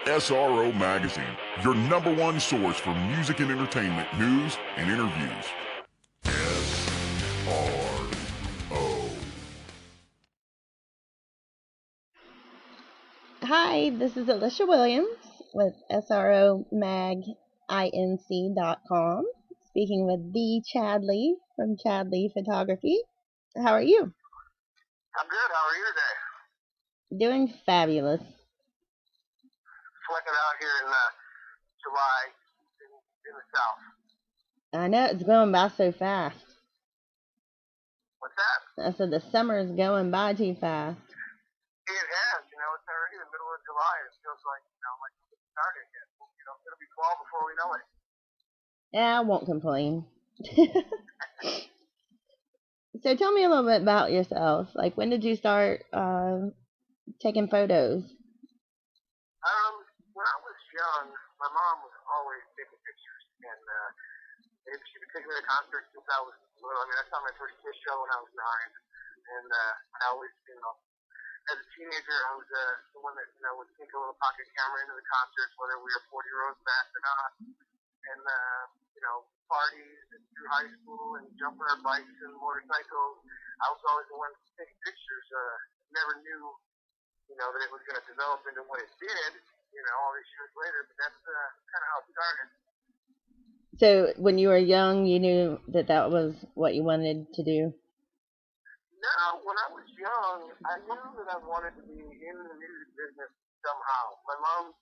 SRO Magazine, your number one source for music and entertainment news and interviews. SRO. Hi, this is Alicia Williams with SROMagInc.com, speaking with the Chadley from Chadley Photography. How are you? I'm good. How are you today? Doing fabulous. Sweating out here in July in the South. I know it's going by so fast. What's that? I said the summer is going by too fast. It has. It's already the middle of July. It feels like, like it started yet. It'll be fall before we know it. Yeah, I won't complain. So tell me a little bit about yourself. Like, when did you start taking photos? When I was young, my mom was always taking pictures, and she'd been taking me to concerts since I was little. I mean, I saw my first Kiss show when I was 9, and I always, as a teenager, I was the one that would take a little pocket camera into the concerts, whether we were 40 rows back or not, and parties and through high school and jumping our bikes and motorcycles. I was always the one taking pictures. Never knew, that it was going to develop into what it did, all these years later. But that's kind of how it started. So when you were young, you knew that was what you wanted to do? No, when I was young, I knew that I wanted to be in the music business somehow. My mom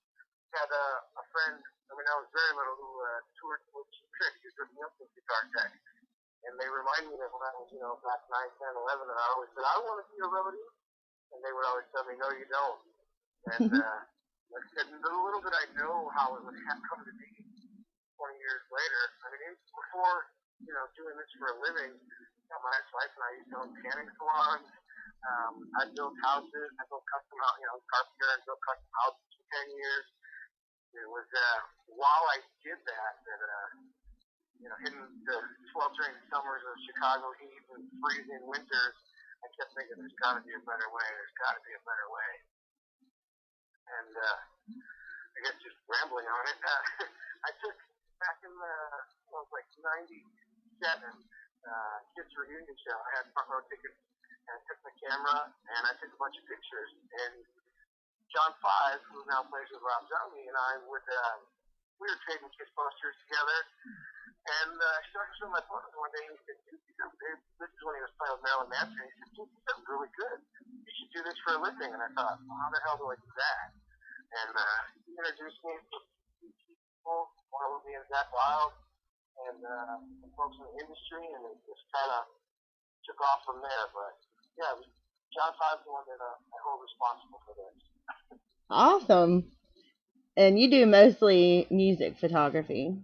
had a friend, I was very little, who toured with Trick. He was with Nielsen Guitar Tech. And they remind me that when I was, back 9, 10, 11, and I always said, I want to be a roadie. And they would always tell me, no, you don't. And like I said, the little bit I know how it would have come to be 20 years later. I mean, before, doing this for a living, my ex-wife and I used to own tanning salons. I built houses. I built custom, carpenter and built custom houses for 10 years. It was while I did that, in the sweltering summers of Chicago heat and freezing winters, I kept thinking, there's got to be a better way. There's got to be a better way. And I guess just rambling on it, I took back in the, it was like 97, kids reunion show. I had front row tickets, and I took my camera and I took a bunch of pictures. And John Five, who now plays with Rob Zombie, and I would, we were trading Kiss posters together. And I started showing my photos one day, and he said, dude, this is when he was playing with Marilyn Manson. He said, dude, you sound really good. You should do this for a living. And I thought, well, how the hell do I do that? And he introduced me to people, one of them being Zach Wild, and some folks in the industry, and it just kind of took off from there. But yeah, John Five's the one that I hold responsible for this. Awesome. And you do mostly music photography?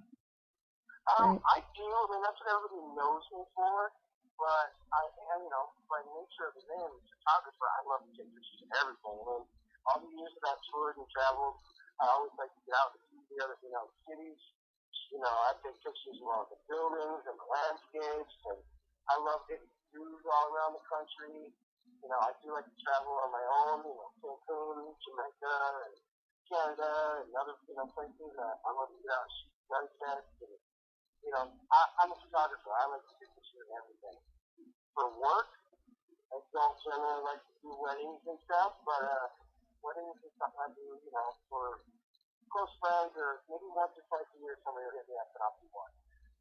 I do. I mean, that's what everybody knows me for. But I am, by nature of the name, photographer. I love to take pictures of everything. I mean, all the years that I've toured and traveled, I always like to get out and see the other, cities. I take pictures of all the buildings and the landscapes, and I love getting views all around the country. I do like to travel on my own, Cancun, Jamaica, and Canada, and other, places. I love to get out and shoot sunsets. And, I'm a photographer. I like to take pictures of everything. For work, I don't generally like to do weddings and stuff, but weddings is something I do, for close friends, or maybe once or twice a year somebody will hit me up and I'll do one.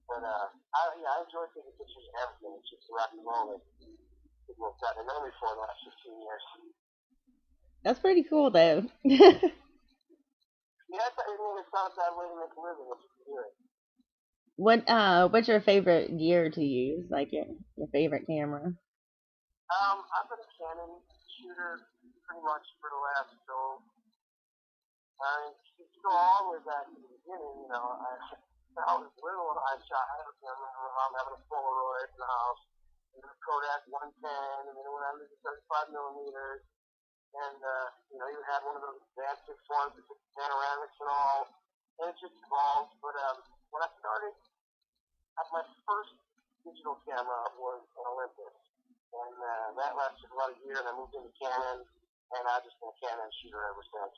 But I enjoy taking pictures of everything. It's just rock and roll that people have gotten to know me for the last 15 years. That's pretty cool, though. Yeah, it's not a bad way to make a living if you can do it. What's your favorite gear to use? Like your favorite camera? I've been a Canon shooter pretty much for the last, to go all the way back to the beginning, when I was little, I remember my mom having a Polaroid in the house, and a Kodak 110, and then it went on to 35 millimeters, and, you had one of those advanced ones with panoramics and all, and it just evolved. But when I started, my first digital camera was an Olympus, and that lasted about a year, and I moved into Canon, and I've just been a Canon shooter ever since.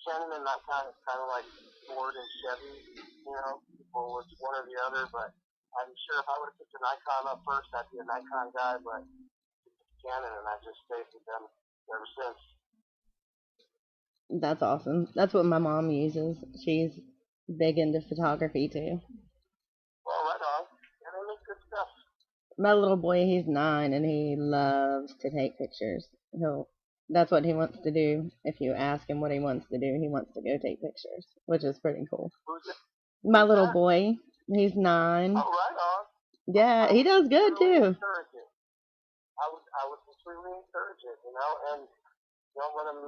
Canon and Nikon is kind of like Ford and Chevy, people it's one or the other, but I'm sure if I would have picked a Nikon up first, I'd be a Nikon guy, but Canon, and I just stayed with them ever since. That's awesome. That's what my mom uses. She's big into photography too. Well, right on. Yeah, they make good stuff. My little boy, he's 9 and he loves to take pictures. That's what he wants to do. If you ask him what he wants to do, he wants to go take pictures, which is pretty cool. Who's it? My little boy, he's 9. Oh, right on. Yeah, he does good too. I would completely encourage it, and when I'm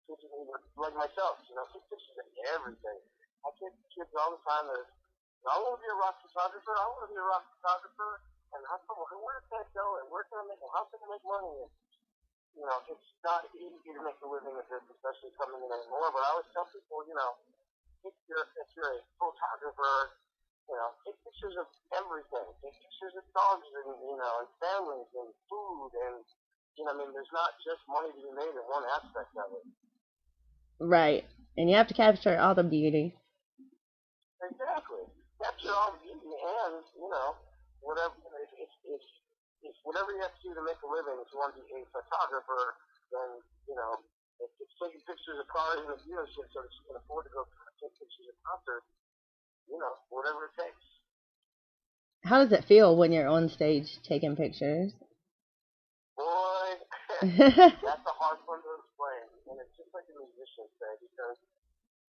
teaching like myself, take pictures of everything. I kid kids all the time that I want to be a rock photographer. I want to be a rock photographer, and where can I go, and where can I make, and how can I make money? And, it's not easy to make a living at this, especially coming in anymore. But I always tell people, if you're a photographer, take pictures of everything. Take pictures of dogs and families and food and, there's not just money to be made in one aspect of it. Right. And you have to capture all the beauty. Exactly. Capture all the beauty and, whatever, if whatever you have to do to make a living, if you want to be a photographer, then, if it's taking pictures of cars in a dealership so that you can afford to go take pictures of concerts, whatever it takes. How does it feel when you're on stage taking pictures? Boy, that's a hard one to explain. And it's just like a musician say, because,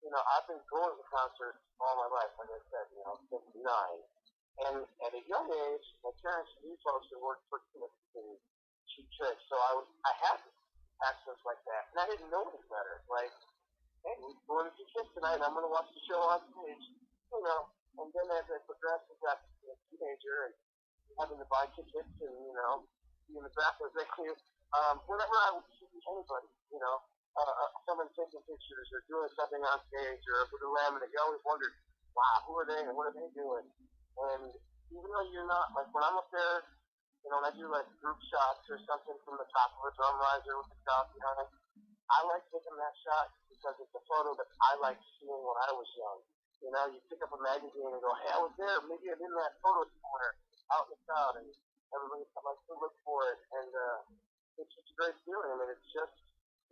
I've been going to concerts all my life, like I said, since 9. And at a young age, my parents knew folks that worked for and cheap tricks, so I had access like that. And I didn't know any better. Like, hey, we're going to see Kiss tonight, and I'm going to watch the show on stage, And then as I progressed and got to be a teenager and having to buy tickets and, be in the back of the venue, whenever I would see anybody, someone taking pictures or doing something on stage or with a laminate, you always wondered, wow, who are they and what are they doing? And even though you're not, like when I'm up there, and I do like group shots or something from the top of a drum riser with the crowd behind, I like taking that shot because it's a photo that I liked seeing when I was young. You pick up a magazine and go, hey, I was there. Maybe I'm in that photo somewhere out in the crowd, and everybody likes to look for it. And it's just a great feeling. I mean, it's just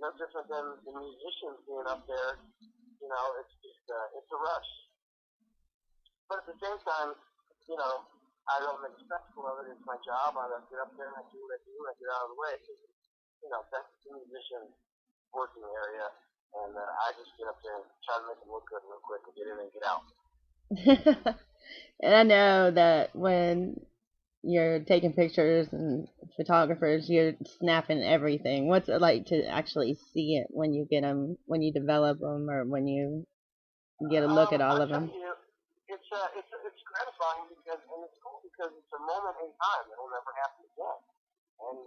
no different than the musicians being up there. It's just it's a rush. But at the same time, I don't make a spectacle of it. It's my job. I get up there and I do what I do. I get out of the way. That's the musician working area. And I just get up there and try to make them look good real quick and get in and get out. And I know that when you're taking pictures and photographers, you're snapping everything. What's it like to actually see it when you get them, when you develop them, or when you get a look at all of them? It's gratifying because, and it's cool because it's a moment in time that'll never happen again. And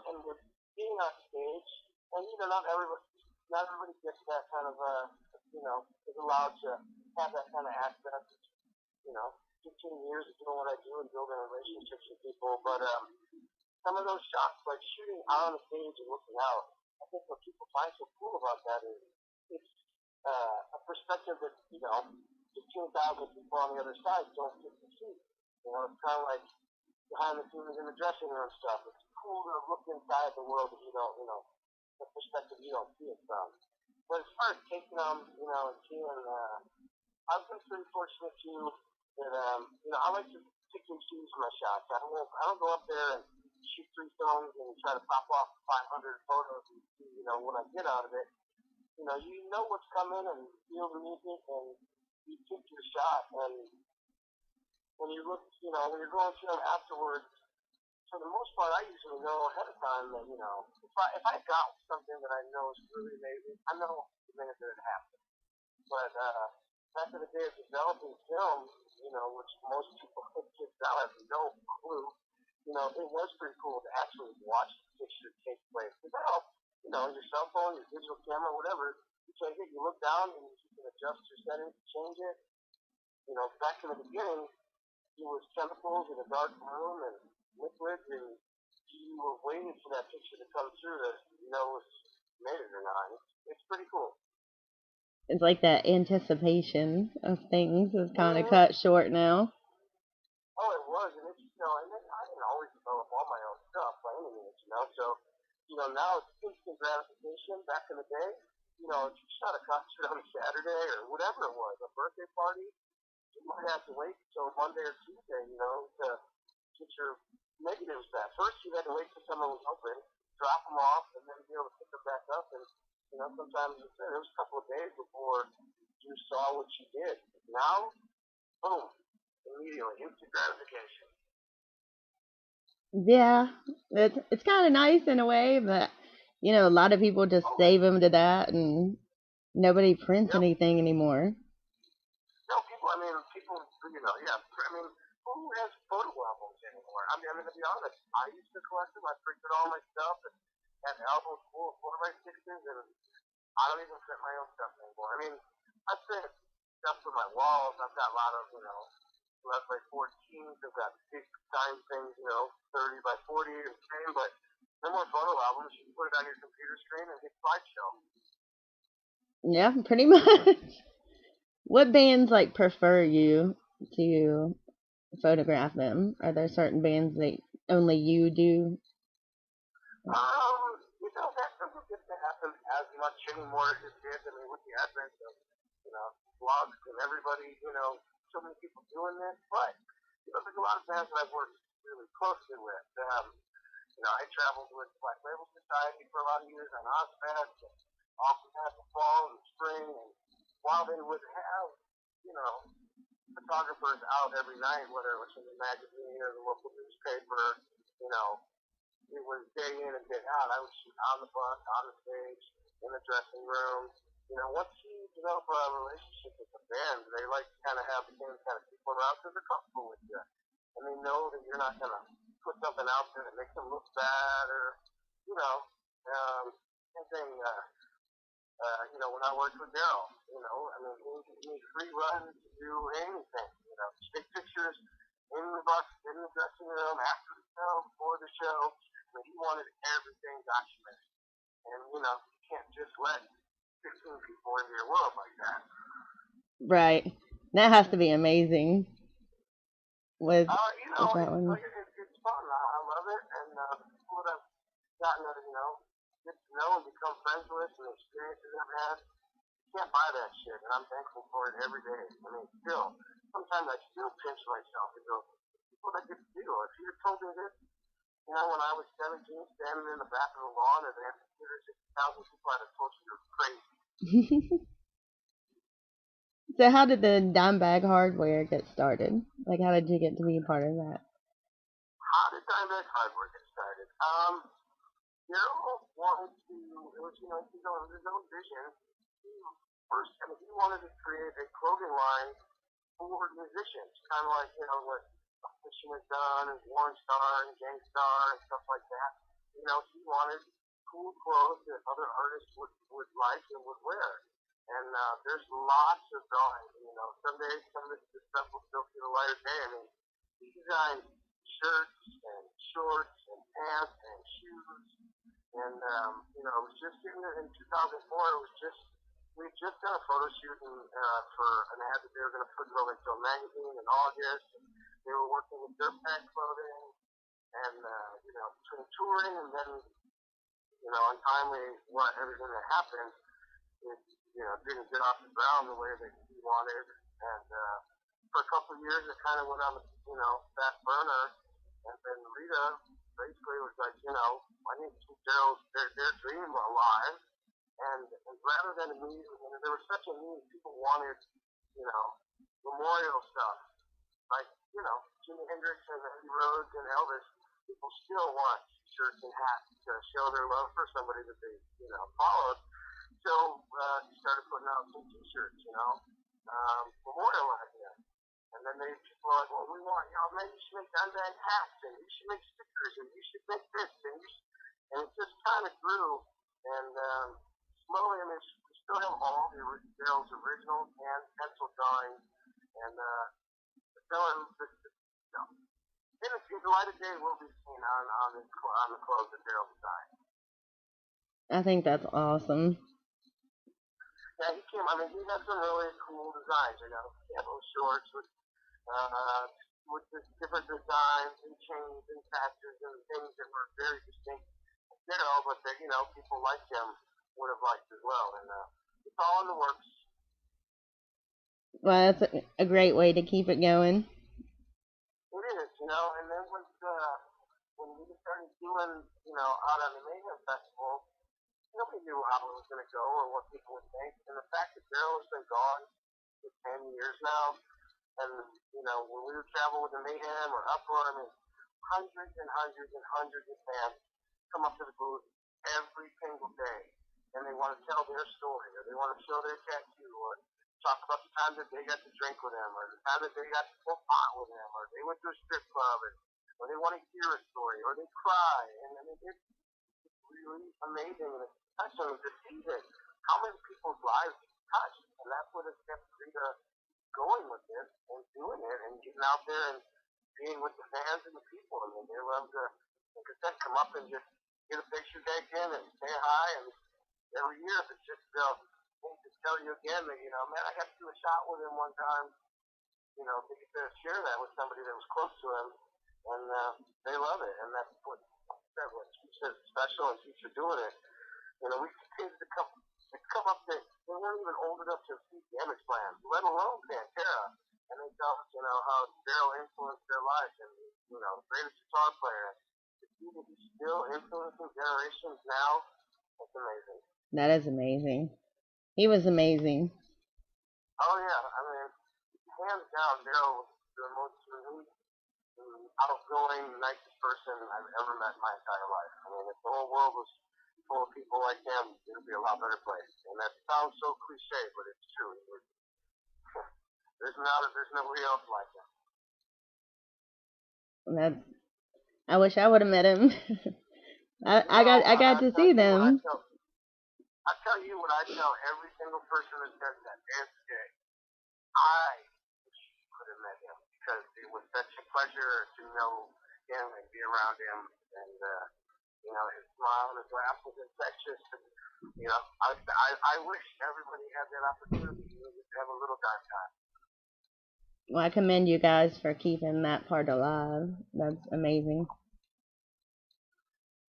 and with being on stage, and not everybody gets that kind of is allowed to have that kind of access. 15 years of doing what I do and building relationships with people, but some of those shots, like shooting on the stage and looking out, I think what people find so cool about that is it's a perspective that 15,000 people on the other side don't get to see. It's kind of like behind the scenes in the dressing room stuff. It's cool to look inside the world that you don't, the perspective you don't see it from. But as far as taking them, and seeing, I've been pretty fortunate too that, I like to pick and choose my shots. I don't go up there and shoot 3 films and try to pop off 500 photos and see, what I get out of it. You know what's coming and feel the music and you pick your shot. And when you look, when you're going through them afterwards, for the most part, I usually know ahead of time that, if I got something that I know is really amazing, I know the minute that it happens. But back in the day of developing film, which most people kids now have no clue, it was pretty cool to actually watch the picture take place. Because now, your cell phone, your digital camera, whatever, you take it, you look down, and you can adjust your settings, change it. Back in the beginning, it was chemicals in a dark room and liquids, and you were waiting for that picture to come through to know it was made it or not. It's pretty cool. It's like that anticipation of things is kind of Mm-hmm. cut short now. Oh, it was, and it's, and then I didn't always develop all my own stuff by any means, so, now it's instant gratification. Back in the day, if you shot a concert on a Saturday or whatever it was, a birthday party, you might have to wait until Monday or Tuesday, to get your negatives back. First, you had to wait till someone was open, drop them off, and then be able to pick them back up, and, sometimes it was a couple of days before you saw what you did. Now, boom, immediately, instant gratification. Yeah, it's kind of nice in a way, but a lot of people just save them to that, and nobody prints Yep. anything anymore. No, people, yeah. Who has photo albums anymore? To be honest, I used to collect them. I printed all my stuff and had albums full of photo pictures, and I don't even print my own stuff anymore. I print stuff for my walls. I've got a lot of, 11 by 14s. I've got big time things, 30 by 40 and same, but no more photo albums. You can put it on your computer screen and hit slideshow. Yeah, pretty much. What bands prefer you to photograph them? Are there certain bands that only you do? That doesn't get to happen as much anymore as it did. With the advent of, blogs and everybody, so many people doing this. But, there's a lot of bands that I've worked really closely with. I traveled with Black Label Society for a lot of years on Ozfest, and often had the fall and the spring, and while they would have, photographers out every night, whether it was in the magazine or the local newspaper, it was day in and day out. I would shoot on the bus, on the stage, in the dressing room. Once you develop a relationship with the band, they like to kind of have the same kind of people around because they're comfortable with you. And they know that you're not going to put something out there that makes them look bad or, same thing, when I worked with Daryl, he needs free runs to do anything, take pictures in the bus, in the dressing room, after the show, before the show. He wanted everything documented. And, you can't just let 15 people into your world like that. Right. That has to be amazing. With that one. It's fun. I love it. And people that I've gotten to, get to know and become friends with and the experiences I've had, you can't buy that shit. And I'm thankful for it every day. Still, sometimes I still pinch myself and go, what I get to do? If you had told me this, when I was 17, standing in the back of the lawn and they had 6,000 people, I'd have told you you're crazy. So how did the Dimebag Hardware get started? How did you get to be a part of that? How did Dimebag Hardware get started? Daryl wanted to, it was, his own vision. He wanted to create a clothing line for musicians, kind of like, what Fiction has done, and Warren Star and Gang Star and stuff like that. He wanted cool clothes that other artists would like and would wear. And there's lots of drawings. Someday some of this stuff will still see the light of day. He designed shirts and shorts and pants and shoes. And, it was just in 2004, we had just done a photo shoot for an ad that they were going to put in Rolling Stone magazine in August. And they were working with Dirtbag Clothing and, between touring and then, untimely, everything that happened, it, didn't get off the ground the way that he wanted. And for a couple of years, it kind of went on the, back burner. And then Rita basically was like, I need to keep their dream alive. And rather than immediately, there was such a need, people wanted, memorial stuff. Like, Jimi Hendrix and Eddie Rhodes and Elvis, people still want shirts and hats to show their love for somebody that they, followed. So he started putting out some T-shirts, memorializing them. And then people were like, well, we want, maybe you should make Dimebag hats, and you should make stickers, and you should make this, and it just kind of grew. And slowly, we still have all the Daryl's original hand pencil drawings, and in the light of day will be seen on the clothes that Daryl designed. I think that's awesome. Yeah, he had some really cool designs, camo shorts uh, with just different designs and chains and patches and things that were very distinct, but that, people like him would have liked as well. And it's all in the works. Well, that's a great way to keep it going. It is, and then when we started doing, out on the Mayhem Festival, nobody knew how it was going to go or what people would think. And the fact that Daryl has been gone for 10 years now, and, when we would travel with the Mayhem or Uproar, I mean, hundreds and hundreds and hundreds of fans come up to the booth every single day, and they want to tell their story, or they want to show their tattoo, or talk about the time that they got to drink with him, or the time that they got to smoke pot with him, or they went to a strip club, or they want to hear a story, or they cry. And I mean, it's really amazing and it's touching to see that how many people's lives he's touched, and that's what has kept Rita going with this and doing it and getting out there and being with the fans and the people. I mean, they love to, like I said, come up and just get a picture taken and say hi. And every year, it's just to tell you again that, man, I got to do a shot with him one time, to get to share that with somebody that was close to him. And they love it. And that's what keeps it special and keeps it doing it. We see kids that come up that they weren't even old enough to see Damage Plan, let alone Pantera. And they tell us, how Daryl influenced their lives and, greatest guitar player. To see that he's still influencing generations now, that's amazing. That is amazing. He was amazing. Oh, yeah. I mean, hands down, Daryl was the most unique and outgoing, nicest person I've ever met in my entire life. I mean, if the whole world was full of people like him, it would be a lot better place. And that sounds so cliche, but it's true. There's nobody else like him. I wish I would have met him. I got to see them. I tell you what I tell every single person that says that every day. I wish you could have met him because it was such a pleasure to know him and be around him. And his smile and his laugh was infectious. And, I wish everybody had that opportunity to have a little time. Well, I commend you guys for keeping that part alive. That's amazing.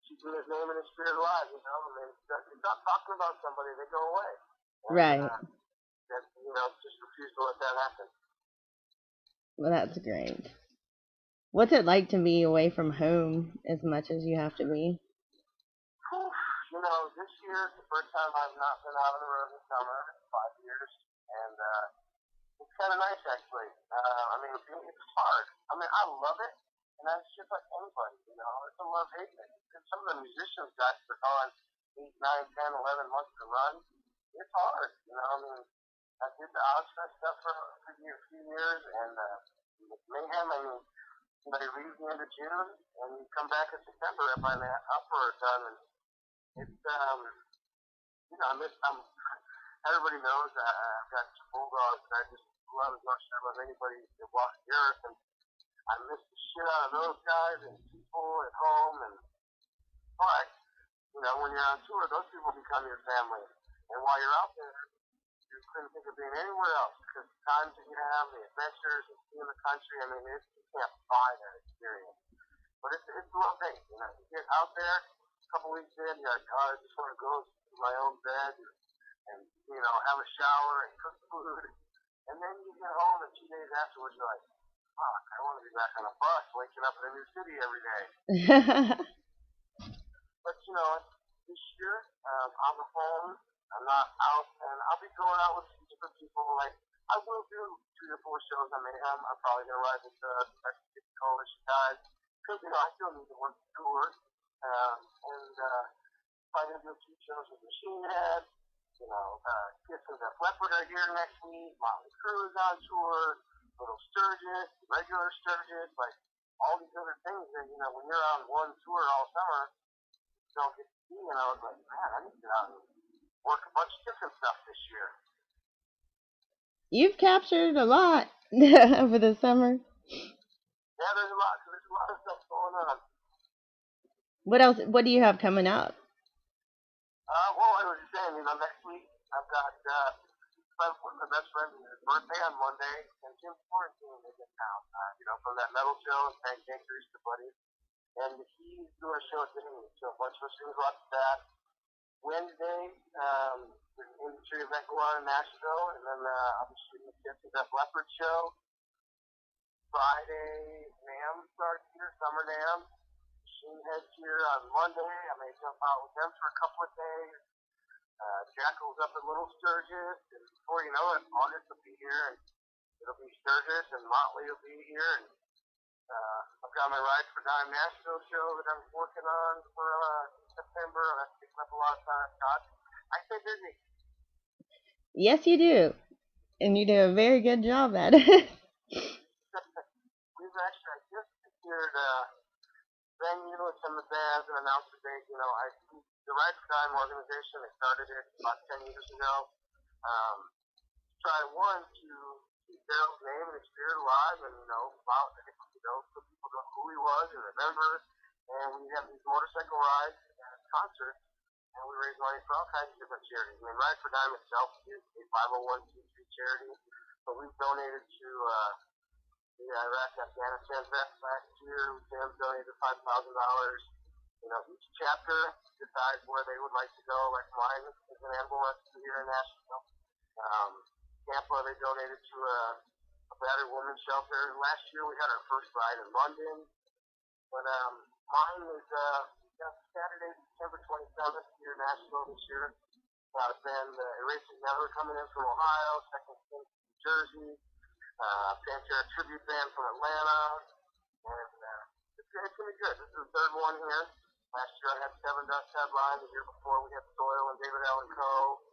Keeping his name and his spirit alive, I mean, you stop talking about somebody, they go away. And, right. Just refuse to let that happen. Well, that's great. What's it like to be away from home as much as you have to be? This year is the first time I've not been out on the road in the summer in 5 years, and it's kind of nice, actually. I mean, it's hard. I mean, I love it, and that's just like anybody, it's a love-hate thing. And some of the musicians guys are gone 8, 9, 10, 11 months to run. It's hard, I mean, I did the Ozfest stuff for a few years, and with Mayhem, I mean, they leave the end of June, and you come back in September and find that Uproar done, and it's, everybody knows I've got 2 bulldogs, and I just love as much as I love anybody that walks the earth, and I miss the shit out of those guys and people at home, but, when you're on tour, those people become your family, and while you're out there, you couldn't think of being anywhere else, because the times that you have, the adventures, and seeing the country, I mean, you can't buy that experience. But it's a little thing, you get out there, a couple weeks in, you're like, oh, I just want to go to my own bed and have a shower and cook food. And then you get home and 2 days afterwards, you're like, fuck, I want to be back on a bus, waking up in a new city every day. But, this year, I'm home, I'm not out, and I'll be going out with some different people. Like, I will do 2 to 4 shows on Mayhem. I'm probably going to ride with the Coalition guys, because, I still need to work the tour. And probably going to do a few shows with Machine Head. Kiss and Def Leppard are here next week. Motley Crue is on tour. Little Sturgis, regular Sturgis, like all these other things that, when you're on one tour all summer, you don't get to see. And I was like, man, I need to get out and work a bunch of different stuff this year. You've captured a lot over the summer. Yeah, there's a lot of stuff going on. What else? What do you have coming up? I was just saying, next week I've got one of my best friends' his birthday on Monday, and Jim Florentine is in town. From that metal show and Pancakers to Buddy, and he's doing a show at Disney. So a bunch of us are going to go out to that. Wednesday, there's an industry event going on in Nashville, and then I'll be shooting the kids at that Leopard show. Friday, NAMM starts here, Summer NAMM. Machine Head's here on Monday. I may jump out with them for a couple of days. Jackal's up at Little Sturgis, and before you know it, August will be here, and it'll be Sturgis, and Motley will be here, and I've got my Ride for Dime Nashville show that I'm working on for September. That's taking up a lot of time. God, I stay busy. Yes, you do. And you do a very good job at it. We've actually, I just secured venue with some of the bands and announced the date. The Ride for Dime organization, they started it about 10 years ago. Try one to keep Daryl's name and his spirit alive, and about so people know who he was and remember. And we have these motorcycle rides and concerts, and we raise money for all kinds of different charities. Ride for Dime itself is a 501c3 charity, but we've donated to the Iraq-Afghanistan vets last year. We donated $5,000. Each chapter decides where they would like to go. Like mine is an animal rescue here in Nashville. Tampa, they donated to a battered women's shelter. Last year we had our first ride in London. But mine is Saturday, December 27th here in Nashville this year. Then Erasing Never coming in from Ohio, Second State, New Jersey, Pantera tribute band from Atlanta, and it's going to be good. This is the third one here. Last year I had Seven Dust headline. The year before we had Soil and David Allen Coe.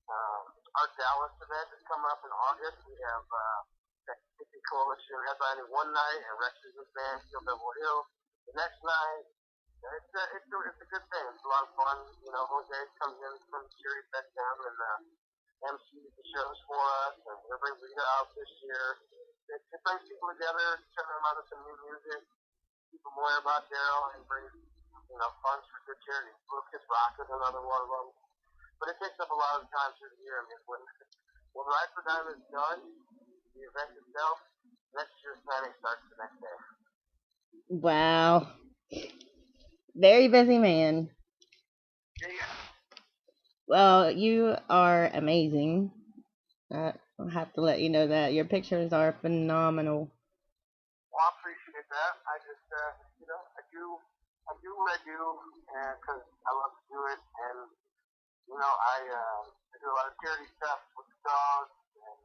Our Dallas event is coming up in August. We have Hippie Coalition headlining one night, and Rex is his band, Kill Devil Hill, the next night. It's a good thing. It's a lot of fun. Jose comes in from Sirius XM and MCs the shows for us, and we're bringing Rita out this year. It brings people together, turn them on to some new music, keep them aware about Daryl, and bring funds for good charities. Lucas Rock is another one of them. But it takes up a lot of time through the year. When Ride for Dime is done, the event itself, next year's planning starts the next day. Wow. Very busy man. Yeah. Well, you are amazing. I have to let you know that. Your pictures are phenomenal. Well, I appreciate that. I just, I do what I do because I love to do it. And, I do a lot of charity stuff with the dogs. And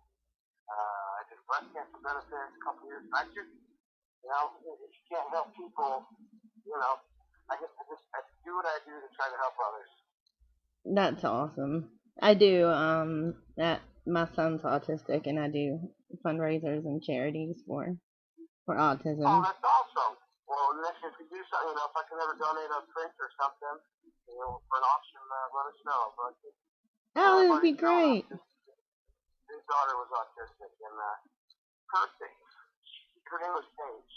I did breast cancer benefits a couple years. I just, if you can't help people, I do what I do to try to help others. That's awesome. I do. My son's autistic, and I do fundraisers and charities for autism. Oh, that's awesome. Well, next if you do something, if I can ever donate a print or something, for an auction, let us know. But Oh, it would be great. His daughter was autistic, and her name was Paige,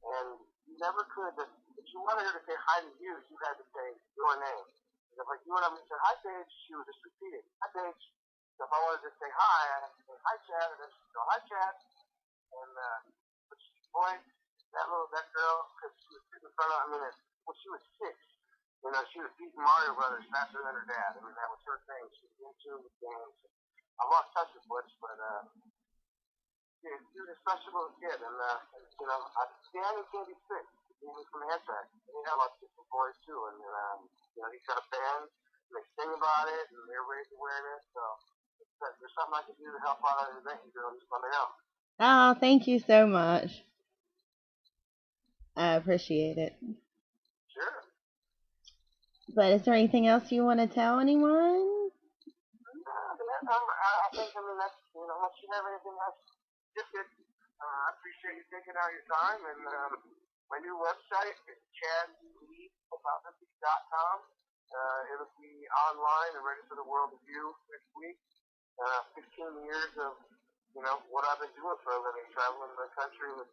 and you never could. If you wanted her to say hi to you, you had to say your name. If you went up and said hi, Paige, she would just repeat it. Hi, Paige. So if I wanted to say hi, I had to say hi, Chad, and then she'd go hi, Chad. And boy, that girl, because she was sitting in front of, when she was 6, she was beating Mario Brothers faster than her dad. That was her thing. She was into the games. I lost touch with Butch, but he was a special little kid. And Dan and Candy Sick, he was from Anthrax. He had lots of different boys too. And he's got a band, and they sing about it, and they raise awareness. So if there's something I can do to help out at an event you're doing, just let me know. Oh, thank you so much. I appreciate it. Sure. But is there anything else you want to tell anyone? I think, that's, unless you have anything else, just it. I appreciate you taking out your time, and my new website is chadleephotography.com. It'll be online and ready for the world to view next week. 15 years of, what I've been doing for a living, traveling the country with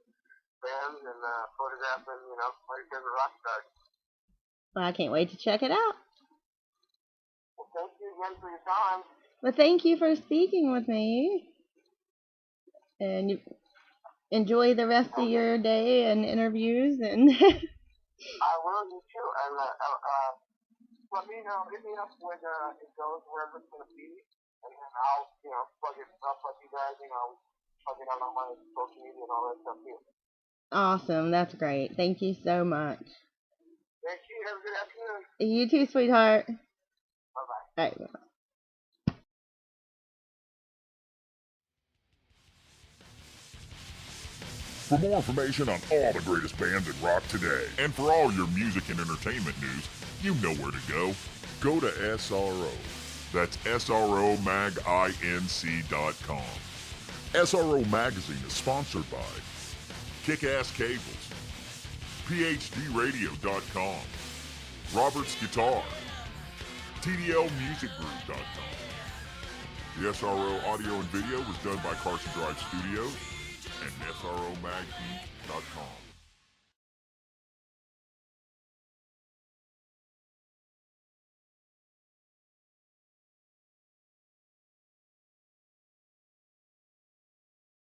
bands and photographing, my favorite rock stars. Well, I can't wait to check it out. Well, thank you. again for your time. Well, thank you for speaking with me. And you enjoy the rest of your day and interviews. And I will, you too. And let me know, hit me up when it goes wherever it's going to be. And then I'll, plug it up with you guys, plug it out on my social media and all that stuff too. Awesome. That's great. Thank you so much. Thank you. Have a good afternoon. You too, sweetheart. Bye-bye. All right. Bye-bye. For more information on all the greatest bands in rock today, and for all your music and entertainment news, you know where to go. Go to SRO. That's SROMagInc.com. SRO Magazine is sponsored by Kick-Ass Cables, PhDRadio.com, Robert's Guitar, TDLMusicGroup.com. The SRO audio and video was done by Carson Drive Studios and SROMagInc.com.